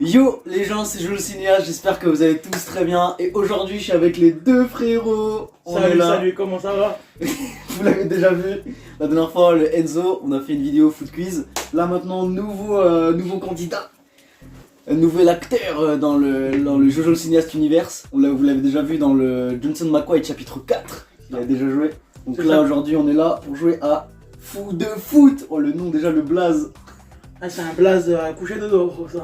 Yo les gens, c'est Jules Cinéas, j'espère que vous allez tous très bien. Et aujourd'hui je suis avec les deux frérots. Salut, comment ça va? Vous l'avez déjà vu la dernière fois, le Enzo, on a fait une vidéo foot quiz. Là maintenant, nouveau candidat, un nouvel acteur dans le Jojo le Cinéaste Universe. Vous l'avez déjà vu dans le Johnson McQuaid chapitre 4, il a déjà joué. Donc là aujourd'hui on est là pour jouer à Fou de foot. Oh le nom déjà, le blaze. Ah, c'est un blaze à coucher de dos, ça.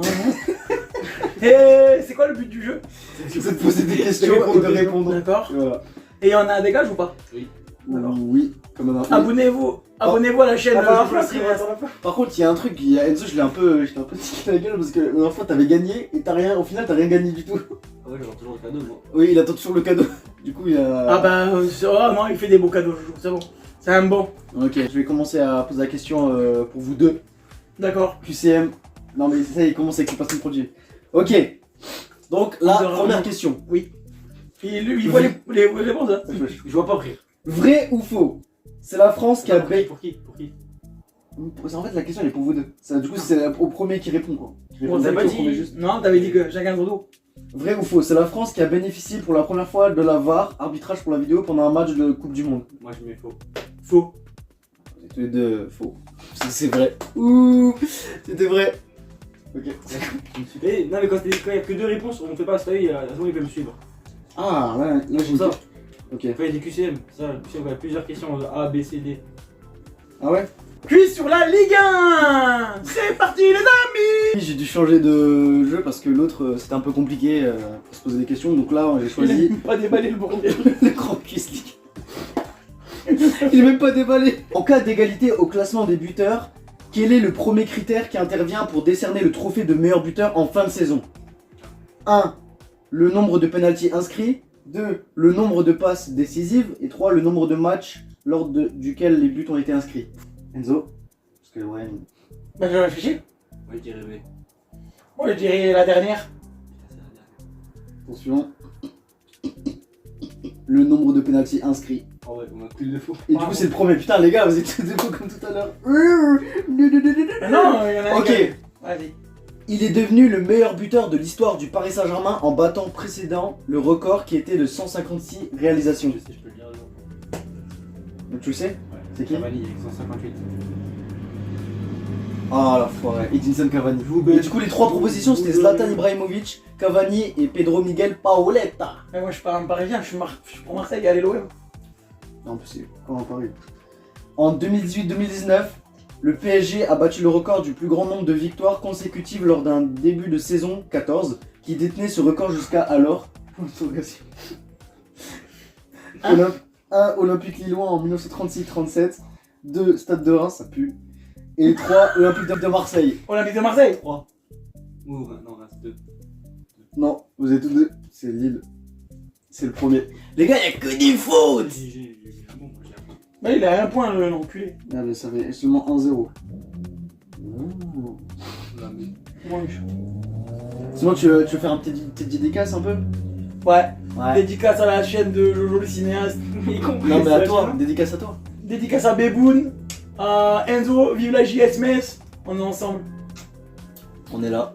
Et c'est quoi le but du jeu? C'est de poser des questions et de répondre. D'accord. Voilà. Et on a des gages ou pas? Oui. D'accord. Oui, comme un Abonnez-vous à la chaîne. Par contre, il y a un truc, Enzo, j'étais un peu tiqué la gueule parce que la dernière fois t'avais gagné et au final t'as rien gagné du tout. Ah ouais, j'attends toujours le cadeau, moi. Oui, il attend toujours le cadeau. Du coup, il a. Ah bah, non, il fait des beaux cadeaux, c'est bon. C'est un bon. Ok, je vais commencer à poser la question pour vous deux. D'accord. QCM. Non, mais ça, il commence avec les personnes produits. Ok. Donc, la première question. Oui. Il voit les réponses, hein. Je vois pas rire. Vrai ou faux? C'est la France qui a. Pour qui En fait, la question elle est pour vous deux. Du coup, c'est au premier qui répond quoi. On t'a pas dit. Juste. Non, t'avais dit que chacun son dos. Vrai ou faux? C'est la France qui a bénéficié pour la première fois de la VAR, arbitrage pour la vidéo, pendant un match de Coupe du Monde. Moi je mets faux. Faux. C'est tous les deux faux. C'est vrai. Ouh, c'était vrai. Ok. Eh, non mais quand il y a que deux réponses, on fait pas ça, il peut me suivre. Ah ouais, là j'ai ça. Ok. Quand il y a des QCM, ça, il y a plusieurs questions, A, B, C, D. Ah ouais? Quiz sur la Ligue 1. C'est parti les amis. J'ai dû changer de jeu parce que l'autre c'était un peu compliqué pour se poser des questions. Donc là j'ai choisi Pas déballer le bordel. le Grand Quiz League. Il est même pas déballé. En cas d'égalité au classement des buteurs, quel est le premier critère qui intervient pour décerner le trophée de meilleur buteur en fin de saison? 1. Le nombre de pénaltys inscrits. 2. Le nombre de passes décisives. Et 3. Le nombre de matchs lors duquel les buts ont été inscrits. Enzo? Parce que ouais. Bah je réfléchis. Moi je dirais B. Moi je dirais la dernière. Attention. Le nombre de pénaltys inscrits. Oh ouais, on a plus de faux. Et du coup c'est le premier. Putain les gars, vous êtes tous des faux comme tout à l'heure. Non, il y en a un. Ok. Vas-y. Il est devenu le meilleur buteur de l'histoire du Paris Saint-Germain en battant précédent le record qui était de 156 réalisations. Je sais, je peux le dire. Donc tu le sais? Ouais. C'est qui? Cavani avec 158. Ah la forêt, Edinson Cavani. Vous Et du coup les trois propositions c'était Zlatan Ibrahimovic, Cavani et Pedro Miguel Paoletta. Mais moi je suis pas un parisien, je suis pour Marseille, allez l'OM. Non, c'est comment Paris. En 2018-2019, le PSG a battu le record du plus grand nombre de victoires consécutives lors d'un début de saison 14 qui détenait ce record jusqu'à alors. 1. Olympique Lillois en 1936-37, 2. Stade de Reims, ça pue, et 3. Olympique de Marseille. Olympique de Marseille. 3. Ouh, non, reste 2. Non, vous êtes tous deux, c'est Lille. C'est le premier. Les gars, y'a que des fautes! J'ai un bon, moi j'ai un bon. Bah il a un point l'enculé. Ah mais ça fait seulement 1-0. Non, mais- Ouais. Sinon tu veux faire un petite dédicace un peu? Ouais. Ouais. Dédicace à la chaîne de Jojo le cinéaste. Y compris Non mais à ça, toi, tu vois. dédicace à toi. Dédicace à Beboun, à Enzo, vive la JS Metz. On est ensemble. On est là.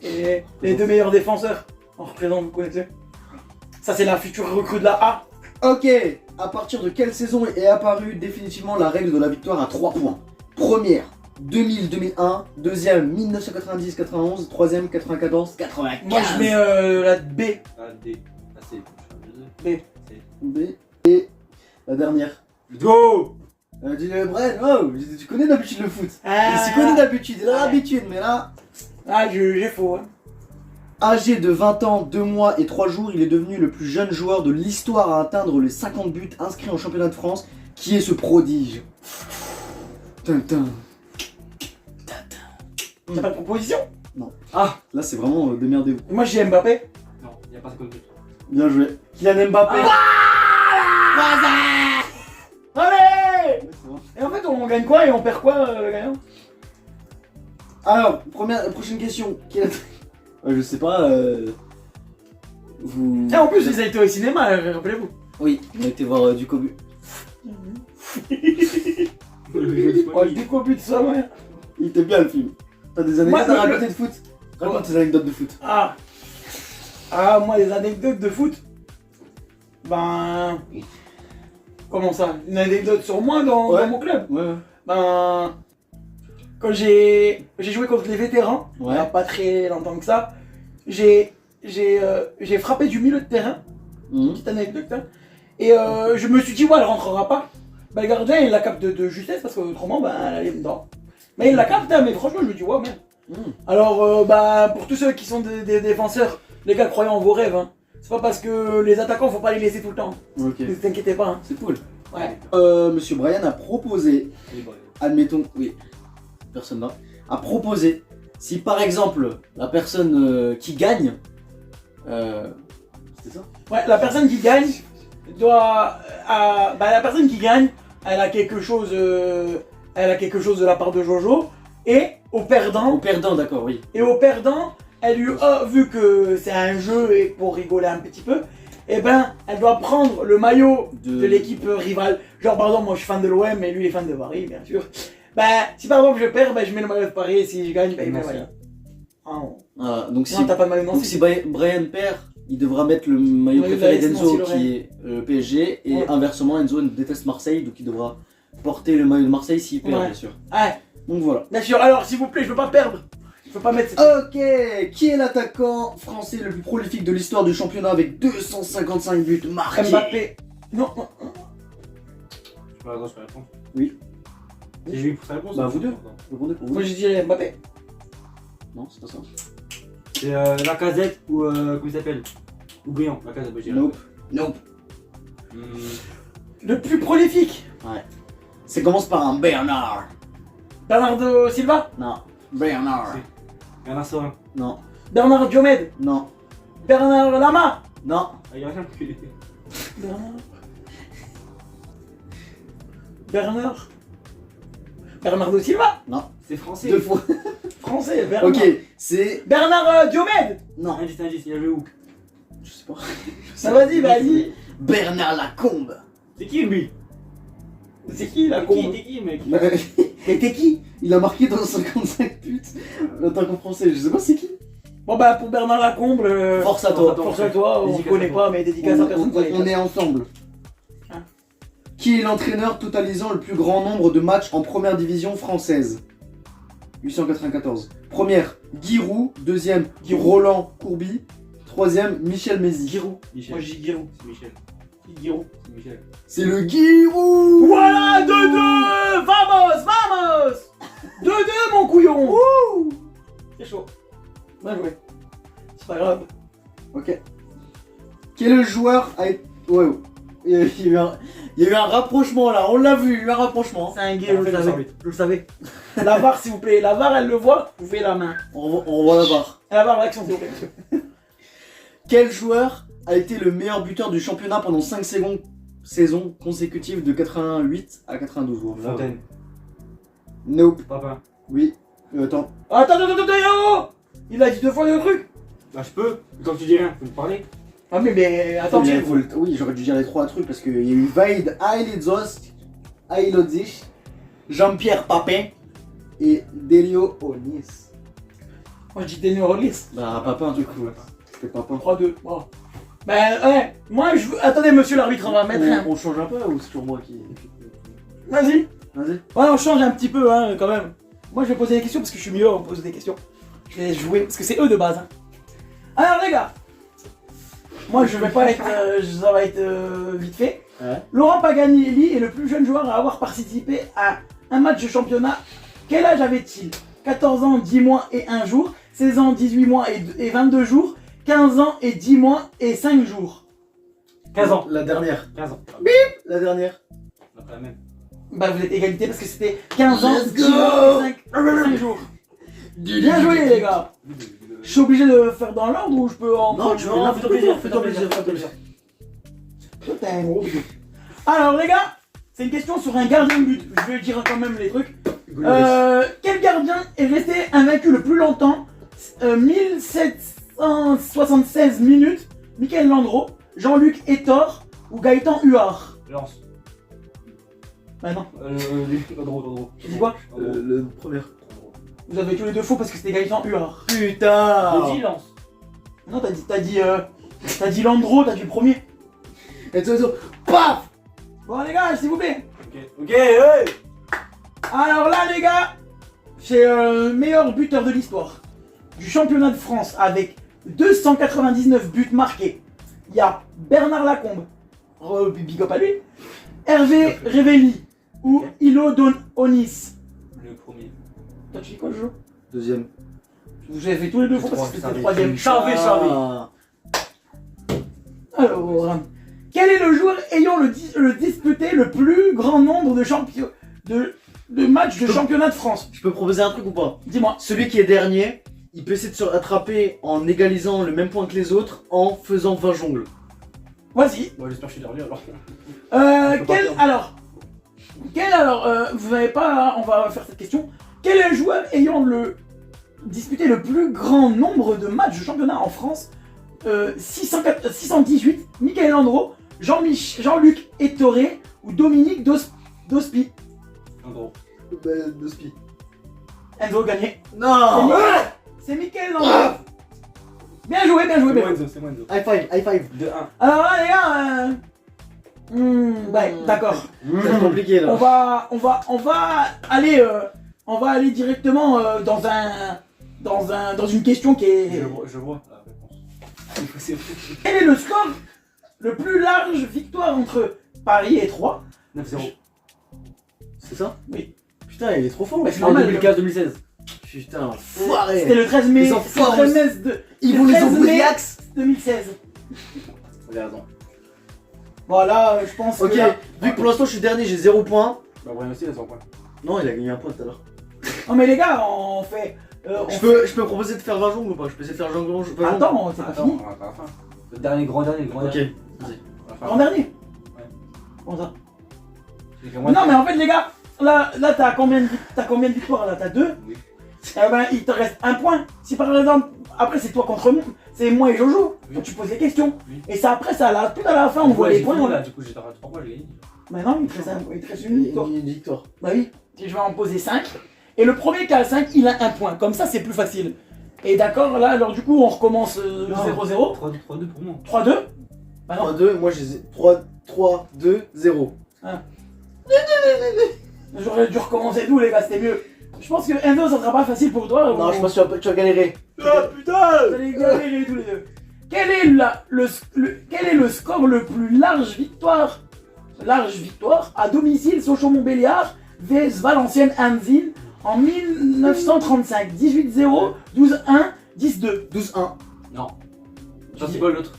Et les deux meilleurs défenseurs. On représente, vous connaissez. Ça c'est la future recrue de la A. Ok, à partir de quelle saison est apparue définitivement la règle de la victoire à 3 points? Première, 2000-2001, deuxième, 1990-91, troisième, 94-95. Moi je mets la B. Ah, D. Ah, C. Je B. C. B. Et la dernière. Let's go! Dis-le, Brett, oh, tu connais d'habitude le foot. Ah. Tu connais d'habitude, il a l'habitude, mais là... Ah j'ai faux. Hein. Âgé de 20 ans, 2 mois et 3 jours, il est devenu le plus jeune joueur de l'histoire à atteindre les 50 buts inscrits en championnat de France. Qui est ce prodige? Tintin. T'as pas de proposition? Non. Ah, là c'est vraiment démerdez-vous. Moi j'ai Mbappé. Non, il n'y a pas 50 buts. Bien joué. Kylian Mbappé. Allez. Ouais, c'est bon. Et en fait on gagne quoi et on perd quoi le gagnant? Alors, prochaine question. Je sais pas. Vous. Et en plus ils ont été au cinéma, rappelez-vous. Oui, on a été voir du Cobu. Oh le déco but de ça ouais. Il était bien le film. T'as des anecdotes à raconter de foot? Raconte tes anecdotes de foot. Ah, moi, les anecdotes de foot. Ben. Comment ça? Une anecdote sur moi dans mon club? Ouais. Ben. Quand j'ai joué contre les vétérans, il Ouais. n'y a pas très longtemps que ça, j'ai frappé du milieu de terrain. Petite anecdote, hein. Et je me suis dit, ouais, elle rentrera pas. Bah, le gardien, il la capte de justesse parce qu'autrement, bah, elle est dedans. Mais il la capte, hein, mais franchement, je me dis, ouais, merde. Alors, bah, pour tous ceux qui sont des défenseurs, les gars, croyez en vos rêves. Hein. C'est pas parce que les attaquants, faut pas les laisser tout le temps. Ok. Ne vous inquiétez pas. Hein. C'est cool. Ouais. Monsieur Brian a proposé, admettons, oui, personne là, a proposé, si par exemple, la personne qui gagne, c'était ça? Ouais, la personne qui gagne doit. La personne qui gagne, elle a quelque chose de la part de Jojo. Et au perdant. Au perdant, d'accord, oui. Et au perdant, elle lui a vu que c'est un jeu et pour rigoler un petit peu, et ben elle doit prendre le maillot de l'équipe rivale. Genre par exemple, moi je suis fan de l'OM et lui il est fan de Paris, bien sûr. Ben si par exemple je perds, ben je mets le maillot de Paris et si je gagne, ben il met le maillot. Donc si, Non, t'as pas de maillot de donc si Brian perd, il devra mettre le maillot préféré d'Enzo qui est le PSG et inversement Enzo déteste Marseille donc il devra porter le maillot de Marseille s'il perd bien sûr. Ouais. Donc voilà. Bien sûr, alors s'il vous plaît, je veux pas perdre. Je peux pas mettre cette... Ok, qui est l'attaquant français le plus prolifique de l'histoire du championnat avec 255 buts marqués? Mbappé. Non. Je pas la réponse. Oui. C'est lui pour sa réponse. Bah vous deux. Répondez pour vous. Moi j'ai dit Mbappé. Non, c'est pas ça. C'est Lacazette ou comment il s'appelle? Ou Briand, Lacazette, je dirais. Nope. Le plus prolifique. Ouais. Ça commence par un Bernard. Bernardo Silva. Non. Bernard. Bernard Sorin. Non. Bernard Diomède. Non. Bernard Lama. Non. Ah, il y a rien que. Bernardo Silva. Non. C'est français. Deux fois. Français, Bernard. Ok, c'est... Bernard Diomède. Non. Indice, il a joué où? Je sais pas. Ça vas-y, vas-y. Bernard Lacombe. C'est qui lui? C'est qui la T'es con? qui, mec? Et t'es qui? Il a marqué dans 55 buts. L'attaquant français, je sais pas c'est qui. Bon bah pour Bernard Lacombe, Force à toi. force à toi, on Dédicace connaît à toi. pas mais dédicace à personne. On est ensemble. Hein. Qui est l'entraîneur totalisant le plus grand nombre de matchs en première division française? 894. Première, Giroud. Deuxième, Roland Courbis. Troisième, Michel Mézy. Giroud. Michel. Moi je dis Giroud. C'est Michel. Giroud. C'est Michel. C'est le Giroud. Voilà 2-2. Vamos. 2-2 mon couillon. Wouh. C'est chaud. Bien joué. C'est pas grave. Ok. Quel joueur a été... Ouais. Il y a eu un rapprochement là, on l'a vu, il y a eu un rapprochement. C'est un gay, je le savais. La VAR s'il vous plaît, la VAR elle le voit, vous faites la main. On voit la barre. La VAR l'action s'il vous plaît monsieur. Quel joueur a été le meilleur buteur du championnat pendant 5 saisons consécutives de 88 à 92 jours? Fontaine. Nope. Papa. Oui. Attends. Attends, yo. Il a dit 2 fois le truc. Bah, je peux. Quand tu dis rien, faut me parler. Ah mais attends, Oui, j'aurais dû dire les 3 trucs parce qu'il y a eu Vaid Ailidzos, Jean-Pierre Papin et Delio Onis. moi je dis Daniel Rollis. Bah Papin du coup. C'était Papin. 3-2, bon. Ben ouais, moi je veux... Attendez monsieur l'arbitre, on va mettre un... On change un peu ou c'est toujours moi qui... Vas-y. Vas-y. Ouais, on change un petit peu hein, quand même. Moi je vais poser des questions parce que je suis mieux, on pose des questions. Je vais jouer parce que c'est eux de base. Hein. Alors les gars, moi je vais pas être... ça va être vite fait. Ouais. Laurent Paganelli est le plus jeune joueur à avoir participé à un match de championnat. Quel âge avait-il? 14 ans, 10 mois et 1 jour, 16 ans, 18 mois et 22 jours, 15 ans et 10 mois et 5 jours. 15 ans. La dernière. 15 ans. La dernière. On a pas la même. Bah vous êtes égalité parce que c'était 15 ans, Let's 10 go. mois et 5 jours. Bien joué les gars. Je suis obligé de faire dans l'ordre ou je peux en... Non, tu fais n'importe quoi, fais-toi plaisir. Toi t'es un gros bidon. Alors les gars, c'est une question sur un gardien de but. Je vais dire quand même les trucs. Quel gardien est resté invaincu le plus longtemps? 1776 minutes. Michael Landreau, Jean-Luc Hétor ou Gaëtan Huard? Lance. Bah non. Droit. Tu dis quoi? Le premier. Vous avez tous les deux faux parce que c'était égalité en U alors. Putain. Vas-y, lance. Non, t'as dit Landreau, t'as dit le premier. Enzo, paf. Bon les gars, s'il vous plaît. Ok, hey. Alors là les gars, c'est meilleur buteur de l'histoire du championnat de France avec 299 buts marqués. Il y a Bernard Lacombe, big up à lui, Hervé Révelli ou Ilo Don Onis. Le premier. Toi tu dis quoi Jojo? Deuxième. Vous avez fait tous les deux faux parce que c'était le troisième. Charvé. Ah. Alors, quel est le joueur ayant le disputé le plus grand nombre de matchs de championnat de France? Je peux proposer un truc ou pas? Dis-moi. Celui qui est dernier, il peut essayer de se rattraper en égalisant le même point que les autres en faisant 20 jongles. Vas-y. Bon, j'espère que je suis dernier alors. Vous n'avez pas, on va faire cette question. Quel est le joueur ayant disputé le plus grand nombre de matchs de championnat en France? 618, Michael Landreau, Jean-Luc Ettoré ou Dominique Dospi. En gros. Dospi. Enzo gagné. Non. C'est Michael Landreau. Bien joué, bien joué, bien joué. C'est moi Enzo. High five, high five. 2-1. Alors là les gars, ouais, d'accord. C'est compliqué là. On va aller directement dans une question qui est. Je vois la réponse. Quel est le score le plus large victoire entre Paris et Troyes? 9-0. C'est ça? Oui. Putain, il est trop fort. Bah, c'est En normal. 2015-2016. Putain, C'était foiré. le 13 mai. Les enfoirés. C'est le 13 mai Ils vont les 13 envoyer mai axe. 2016. Vous avez raison. Voilà, je pense Ok, que là- vu que pour l'instant je suis dernier, j'ai 0 points. Bah, Brian aussi, il a 0 points. Non, il a gagné un point tout à l'heure. Non mais les gars, on fait. Je peux proposer de faire 20 jongles ou pas? Je peux essayer de faire jongle. Attends, c'est pas Attends, fini. on va à la fin. Le dernier, grand dernier, grand Ok, dernier. vas-y. On va faire- En dernier. Ouais. Comment ça? J'ai fait moins de Non mais points. en fait les gars, là t'as combien de victoires là? T'as 2. Oui. Eh ben il te reste un point. Si par exemple, après c'est toi contre moi, c'est moi et Jojo. Oui. Quand tu poses les questions. Oui. Et ça après ça tout à la fin on voit Ouais, les j'ai points. fini, on- là. Du coup, j'ai 3 points, j'ai gagné. Mais non, il te reste une victoire. Une victoire. Bah oui, je vais en poser 5. Et le premier qui a 5, il a un point. Comme ça, c'est plus facile. Et d'accord, là, alors du coup, on recommence 0-0. 3-2 pour moi. 3-2. Bah non. 3-2, moi j'ai 3, 2, 0. J'aurais dû recommencer tout, les gars, c'était mieux. Je pense que Enzo, ça sera pas facile pour toi. Non, je pense que tu vas galérer. Ah putain! Vous allez galérer tous les deux. Quel est le score le plus large victoire à domicile Sochaux-Montbéliard vs Valenciennes Anzin en 1935? 18-0, 12-1, 10-2. 12-1. Non. Ça, c'est quoi l'autre?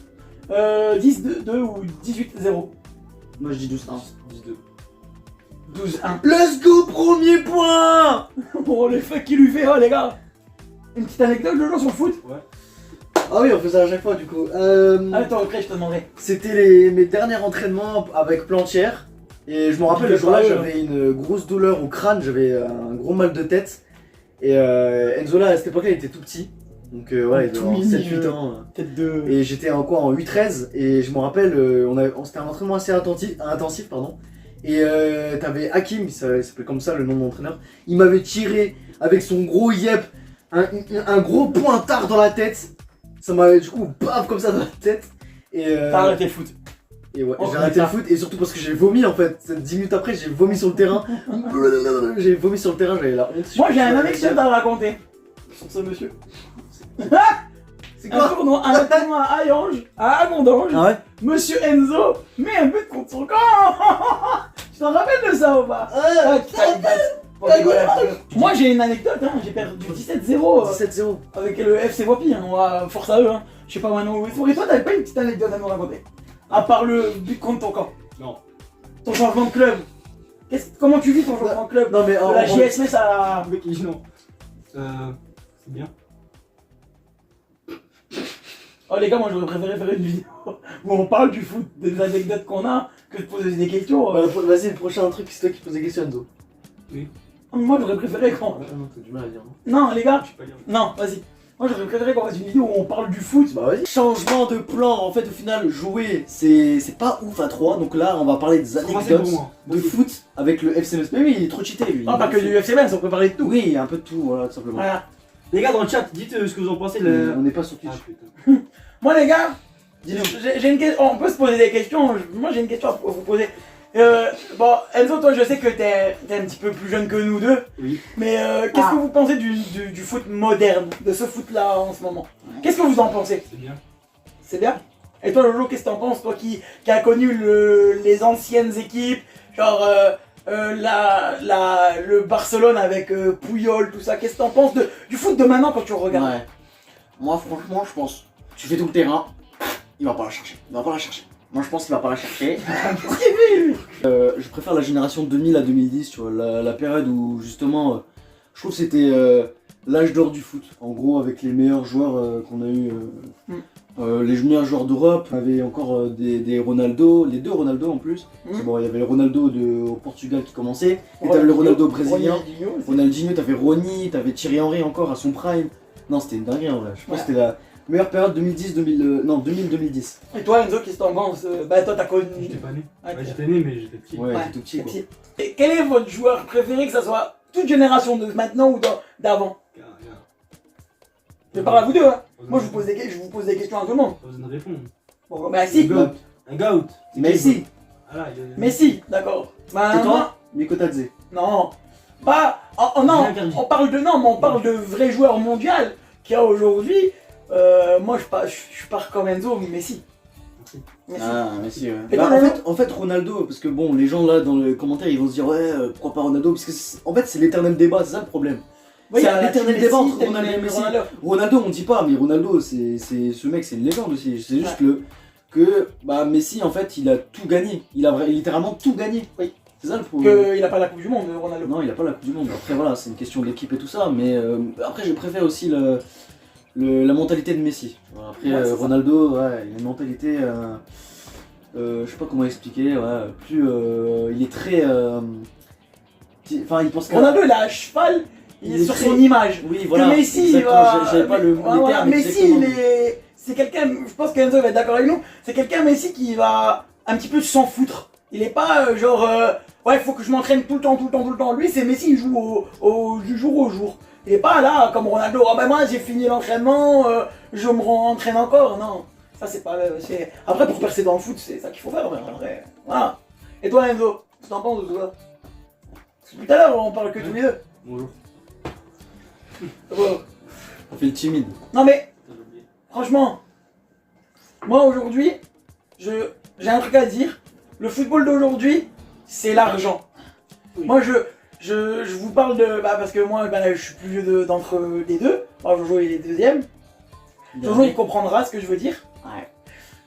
10-2 ou 18-0. Moi je dis 12-1. 12-2. 12-1. Let's go, premier point. Oh, les fuck qu'il lui fait, oh les gars. Une petite anecdote de joueur sur le foot. Ah oui, on fait ça à chaque fois du coup. Attends, après je te demanderai. C'était mes derniers entraînements avec Plantière. Et je me rappelle, le jour-là, j'avais une grosse douleur au crâne, j'avais un gros mal de tête. Et Enzo là, à cette époque-là, il était tout petit. Donc voilà, il devait avoir 7-8 ans. Tête de. Et j'étais en 8-13 et je me rappelle, c'était un entraînement assez intensif pardon. Et t'avais Hakim, il s'appelait comme ça le nom de mon entraîneur, il m'avait tiré avec son gros yep, un gros pointard dans la tête. Ça m'avait du coup paf comme ça dans la tête. Et T'as arrêté le foot. Et ouais, Oh, j'ai arrêté putain. le foot et surtout parce que j'ai vomi en fait. 10 minutes après, j'ai vomi sur le terrain. J'ai vomi sur le terrain, j'avais la honte. Moi j'ai un anecdote à raconter. Sur ce monsieur. C'est Un quoi? tournoi à Hayange, à Agondange. Ah ouais? Monsieur Enzo met un but contre son camp. Tu t'en rappelles de ça ou pas? Putain, il date. Bon, voilà. Moi j'ai une anecdote, hein. J'ai perdu 17-0 17-0. avec le FC Wapi, hein. On va force à eux, hein. Je sais pas maintenant où ils sont. Et toi t'avais pas une petite anecdote à nous raconter? À part le but contre ton camp. Non. Ton changement de club. Comment tu vis ton changement de club? Non mais De la JSMS à la... Le mec il dit non. C'est bien. Oh les gars, moi j'aurais préféré faire une vidéo où on parle du foot, des anecdotes qu'on a, que de poser des questions. Vas-y, le prochain truc, c'est toi qui poses des questions, Enzo. Moi j'aurais préféré qu'on... Ah non, t'as du mal à dire, non? Non les gars, Je sais pas lire. non, vas-y. Moi j'aurais préféré qu'on fasse une vidéo où on parle du foot. Bah vas-y. Changement de plan, en fait au final jouer c'est pas ouf à 3, donc là on va parler des Français pour anecdotes moi. de foot avec le FC Metz. Mais oui il est trop cheaté lui. Non, pas que du FC Metz, on peut parler de tout. Oui un peu de tout voilà tout simplement. Voilà. Les gars, dans le chat, dites ce que vous en pensez. On n'est pas sur Twitch. Ah, putain. Moi les gars, Dis-nous. j'ai une question. On peut se poser des questions. Moi j'ai une question à vous poser. Bon, Enzo, toi je sais que t'es un petit peu plus jeune que nous deux. Oui. Mais qu'est-ce que vous pensez du foot moderne, de ce foot là en ce moment? Qu'est-ce que vous en pensez? C'est bien. C'est bien? Et toi Lolo, qu'est-ce que t'en penses? Toi qui a connu les anciennes équipes, genre le Barcelone avec Puyol, tout ça, qu'est-ce que t'en penses du foot de maintenant quand tu regardes? Ouais. Moi franchement je pense, tu fais tout le terrain, il va pas la chercher. Il va pas la chercher. Moi je pense qu'il va pas la chercher. Je préfère la génération 2000 à 2010, tu vois, la période où justement, je trouve que c'était l'âge d'or du foot. En gros, avec les meilleurs joueurs qu'on a eu, les meilleurs joueurs d'Europe. On avait encore des Ronaldo, les deux Ronaldo en plus. C'est bon, il y avait le Ronaldo au Portugal qui commençait, et t'avais le Ronaldo brésilien. Ronaldinho, t'avais Rony, t'avais Thierry Henry encore à son prime. Non, c'était une dinguerie en vrai. Je pense que c'était la meilleure période 2010. Et toi Enzo, qu'est-ce que t'en penses? Bah toi t'as connu. J'étais pas né. Ouais, Ouais, j'étais né, mais j'étais petit. Ouais, Ouais, t'es tout petit c'est quoi. petit. Et quel est votre joueur préféré, que ça soit toute génération de maintenant ou d'avant? Je parle à vous deux, hein. Moi je vous pose des questions à tout le monde. Pas besoin de répondre. Bon, bah si. Goat. Un goat. Messi. Voilà, Messi, d'accord. Bah, Et toi Mikotadze. non. Pas. Oh, non, Bien interdit. on parle de non, mais on parle de vrais joueurs mondiaux qu'il y a aujourd'hui. Moi je pars comme Enzo, mais Messi. Messi. Ah, Messi, ouais. Et Bah, toi, en fait, Ronaldo, parce que bon, les gens là dans les commentaires ils vont se dire, ouais, pourquoi pas Ronaldo? Parce que en fait, c'est l'éternel débat, c'est ça le problème. Oui, c'est il y a l'éternel Messi, débat entre t'aimes Ronaldo et Messi. Ronaldo. Ronaldo, on dit pas, mais Ronaldo, ce mec, c'est une légende aussi. C'est juste que Messi, en fait, il a tout gagné. Il a littéralement tout gagné. Oui. C'est ça le problème. Il a pas la Coupe du Monde, Ronaldo. Non, il a pas la Coupe du Monde. Après, voilà, c'est une question d'équipe et tout ça. Mais après, je préfère aussi la mentalité de Messi. Voilà, après, Ouais, c'est ça. Ronaldo, ouais, il a une mentalité. Je sais pas comment expliquer. Ouais, plus. Il est très. Enfin, il pense que. Ronaldo il est à cheval, il est sur très- son image. Oui, voilà. Que Messi, exactement, j'avais pas les voilà, termes. Messi, exactement. c'est quelqu'un, je pense qu'Enzo va être d'accord avec nous, c'est quelqu'un Messi qui va un petit peu s'en foutre. Il est pas ouais, il faut que je m'entraîne tout le temps. Lui, c'est Messi, il joue du jour au jour. Il est pas là comme Ronaldo, oh ben moi j'ai fini l'entraînement, je me entraîne encore. Non, ça c'est pas. Après, pour percer dans le foot, c'est ça qu'il faut faire. Mais après, voilà. Et toi, Enzo, tu t'en penses de tout ça? Parce que tout à l'heure, on parle que tous les deux. Bonjour. Bon. On fait le timide. Non mais, Putain, j'ai oublié. franchement, moi aujourd'hui, j'ai un truc à dire. Le football d'aujourd'hui, c'est l'argent. Oui. Moi, je vous parle de... parce que moi, je suis plus vieux d'entre les deux. Moi, Jojo, il est deuxième. Jojo, il comprendra ce que je veux dire. Ouais.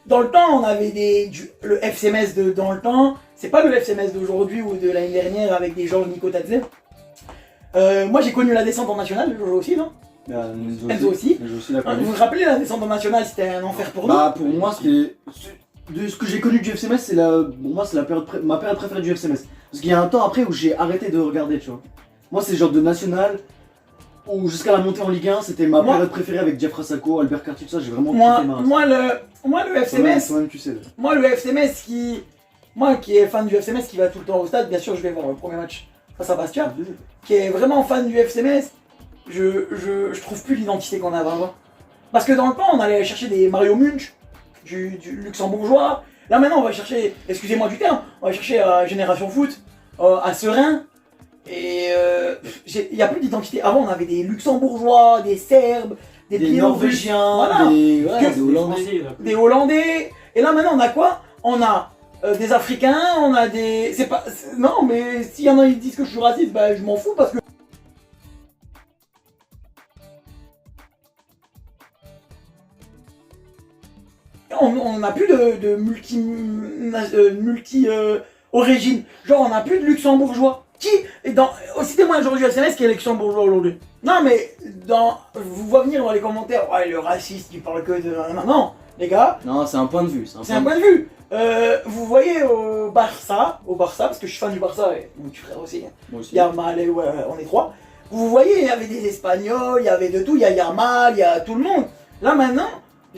Dans le temps, on avait le FC Metz dans le temps. C'est pas le FC Metz d'aujourd'hui ou de l'année dernière avec des gens Mikotadze. Moi, j'ai connu la descente en nationale, Jojo aussi, non? Enzo aussi. Je suis d'accord. Vous vous rappelez, la descente en nationale, c'était un enfer pour nous. Bah pour moi de ce que j'ai connu du FC Metz, c'est pour moi c'est ma période préférée du FC Metz. Parce qu'il y a un temps après où j'ai arrêté de regarder, tu vois. Moi c'est le genre de national où jusqu'à la montée en Ligue 1, c'était ma période préférée avec Jeff Rassako, Albert Carty, tout ça, j'ai vraiment kiffé ma race. Moi le FC Metz, Toi-même, tu sais. moi le FC Metz moi qui est fan du FC Metz, qui va tout le temps au stade, bien sûr je vais voir le premier match face à Bastia, qui est vraiment fan du FC Metz, je trouve plus l'identité qu'on a avant. Parce que dans le temps, on allait chercher des Mario Munch, du luxembourgeois. Là maintenant, on va chercher, excusez-moi du terme, on va chercher à Génération Foot, à Serein. Et il n'y a plus d'identité. Avant, on avait des luxembourgeois, des serbes, des Biélorusses, Norvégiens, voilà. des Les Hollandais. Français, il y en a plus. des Hollandais. Et là maintenant, on a quoi? On a des Africains, on a des... Non, mais s'il y en a qui disent que je suis raciste, bah je m'en fous parce que... On n'a plus de multi origine. Genre, on n'a plus de luxembourgeois. Citez-moi un joueur du SMS qui est luxembourgeois aujourd'hui. Non, mais vous voyez venir dans les commentaires, ouais, le raciste, il parle que de... Non, les gars, Non, c'est un point de vue. c'est un point de vue. Vous voyez au Barça, parce que je suis fan du Barça, et mon petit frère aussi. Moi aussi. Il y a Malé, ouais, on est trois. Vous voyez, il y avait des Espagnols, il y avait de tout, il y a Yamal, il y a tout le monde. Là maintenant,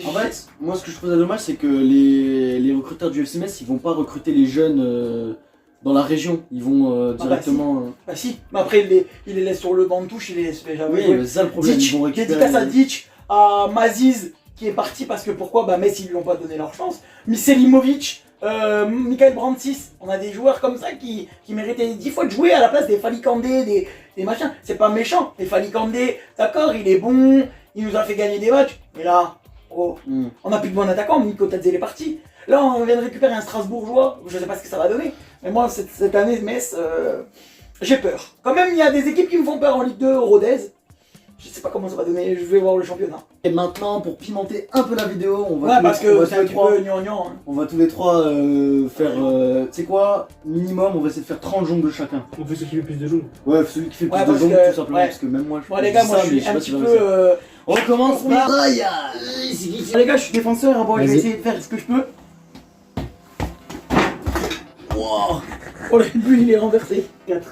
En fait, moi ce que je trouve ça dommage, c'est que les recruteurs du FC Metz, ils vont pas recruter les jeunes dans la région. Ils vont directement. bah si, mais après il les laisse sur le banc de touche, il les laisse jamais Oui, jouer. mais c'est ça le problème. Ditch, Ils vont récupérer. dédicace à Ditch, à Maziz qui est parti parce que pourquoi bah Metz ils lui ont pas donné leur chance. Selimovic, Michael Brancis, on a des joueurs comme ça qui méritaient 10 fois de jouer à la place des Falikandé, des machins. C'est pas méchant, les Falikandé, d'accord, il est bon, il nous a fait gagner des matchs, mais là, oh, on a plus de bon attaquant, Nico Tadzel est parti. Là on vient de récupérer un Strasbourgeois, je sais pas ce que ça va donner, mais moi cette année Metz, j'ai peur. Quand même il y a des équipes qui me font peur en Ligue 2, Rodez. Je sais pas comment ça va donner, je vais voir le championnat. Et maintenant, pour pimenter un peu la vidéo, on va Ouais, tous parce les- on que va c'est tous un les petit trois- peu gnangnan. Hein. on va tous les trois faire. Tu sais quoi, minimum, on va essayer de faire 30 jongles de chacun. On fait ce qui fait plus de jours. Ouais, celui qui fait plus Ouais, de parce jongles, que- tout simplement, ouais. parce que même moi je Bon les gars, moi dis je ça, mais suis sais un pas petit si ça va peu... réussir. On commence par. Les gars, je suis défenseur, hein, bon, je vais Vas-y. essayer de faire ce que je peux. Wow. Oh, le but il est renversé. 4.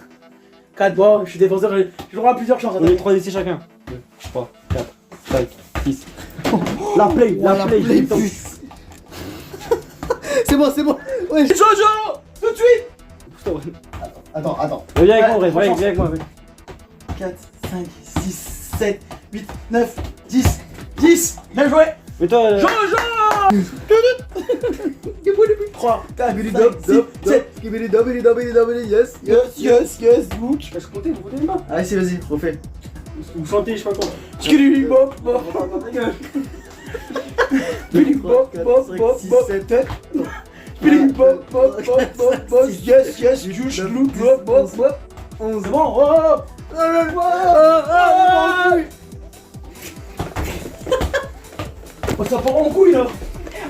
4, bon, je suis défenseur, j'aurai plusieurs chances. On est 3 essais chacun. 2, 3, 4, 5, 6. La play, la play, putain. C'est bon, c'est bon. Ouais. Jojo, tout de suite. Putain, ouais. Attends. Viens avec moi, Ouais, Bref, viens avec moi. 4, 5, 6, 7, 8, 9, 10, 10. Bien joué. Mais toi, Jojo. 3, 4, 5, 6, 7. Yes. Yes, bouch. je comptais, vous comptez pas. Allez, c'est vas-y, refais. Vous chantez, je sais pas quoi. Skiddy bop bop. Skiddy bop bop bop bop. 7. Skiddy bop bop bop bop bop. Yes, yes, juge, glou, bop bop bop. 11. C'est bon, oh. Oh, ça part en couille là.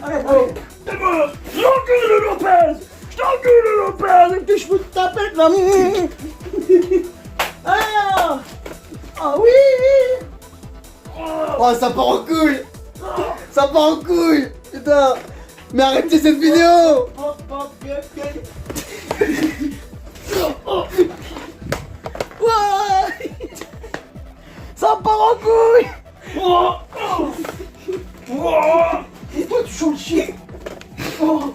Allez, allez. T'es mort. J'encule Lopez. J'encule Lopez avec tes cheveux de tapette là. Ah. Ah oui. Oh, ça part en couille. Ça part en couille. Putain. Mais arrêtez cette vidéo. Hop, hop, bien, Ouais. Ça part en couille. Et toi tu chantes chier. Oh.